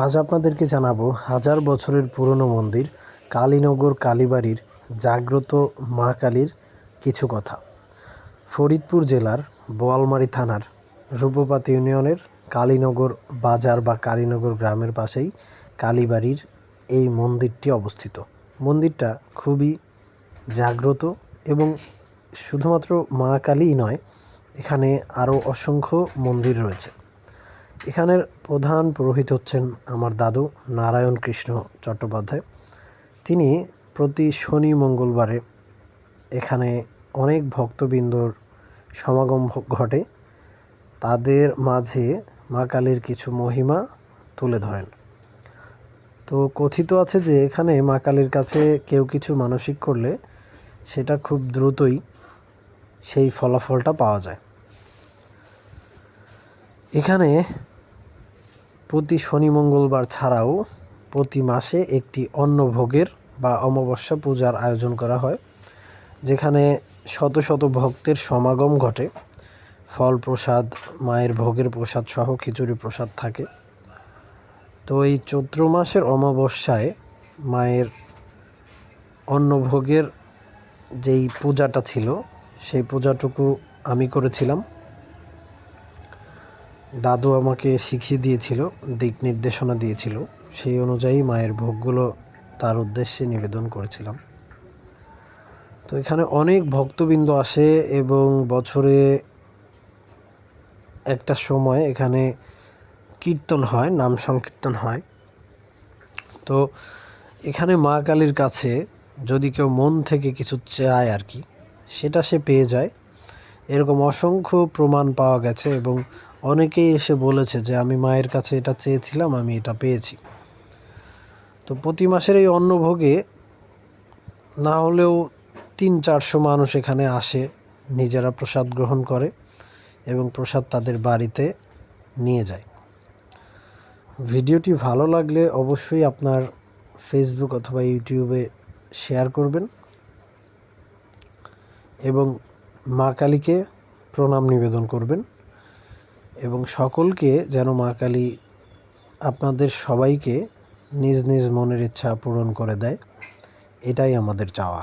আজ আপনাদেরকে জানাবো হাজার বছরের পুরনো মন্দির কালীনগর কালীবাড়ির জাগ্রত মা কালীর কিছু কথা। ফরিদপুর জেলার বোয়ালমারী থানার রূপপাত ইউনিয়নের কালীনগর বাজার বা কালীনগর গ্রামের পাশেই কালীবাড়ির এই মন্দিরটি অবস্থিত। মন্দিরটা খুবই জাগ্রত এবং শুধুমাত্র মা কালীই নয়, এখানে আরও অসংখ্য মন্দির রয়েছে। এখানের প্রধান পুরোহিত হচ্ছেন আমার দাদু নারায়ণ কৃষ্ণ চট্টোপাধ্যায়। তিনি প্রতি শনি মঙ্গলবারে এখানে অনেক ভক্তবৃন্দর সমাগম ঘটে। তাদের মাঝে মা কালীর কিছু মহিমা তুলে ধরেন। তো কথিত আছে যে এখানে মা কালীর কাছে কেউ কিছু মানসিক করলে সেটা খুব দ্রুতই সেই ফলাফলটা পাওয়া যায়। এখানে প্রতি শনি মঙ্গলবার ছাড়াও প্রতি মাসে একটি অন্নভোগের বা অমাবস্যা পূজার আয়োজন করা হয়, যেখানে শত শত ভক্তের সমাগম ঘটে। ফল প্রসাদ, মায়ের ভোগের প্রসাদ সহ খিচুড়ি প্রসাদ থাকে। তো এই চৈত্র মাসের অমাবস্যায় মায়ের অন্নভোগের যেই পূজাটা ছিল সেই পূজাটুকু আমি করেছিলাম। দাদু আমাকে শিখিয়ে দিয়েছিল, দিক নির্দেশনা দিয়েছিল, সেই অনুযায়ী মায়ের ভোগগুলো তার উদ্দেশ্যে নিবেদন করেছিলাম। তো এখানে অনেক ভক্তবৃন্দ আসে এবং বছরে একটা সময় এখানে কীর্তন হয়, নাম সংকীর্তন হয়। তো এখানে মা কালীর কাছে যদি কেউ মন থেকে কিছু চায় আর কি, সেটা সে পেয়ে যায়। এরকম অসংখ্য প্রমাণ পাওয়া গেছে এবং অনেকেই এসে বলেছে যে আমি মায়ের কাছে এটা চেয়েছিলাম, আমি এটা পেয়েছি। তো প্রতি মাসের এই অন্নভোগে না হলেও 300-400 মানুষ এখানে আসে, নিজেরা প্রসাদ গ্রহণ করে এবং প্রসাদ তাদের বাড়িতে নিয়ে যায়। ভিডিওটি ভালো লাগলে অবশ্যই আপনার ফেসবুক অথবা ইউটিউবে শেয়ার করবেন এবং মা কালীকে প্রণাম নিবেদন করবেন এবং সকলকে যেন মা কালী আপনাদের সবাইকে নিজ নিজ মনের ইচ্ছা পূরণ করে দেয়, এটাই আমাদের চাওয়া।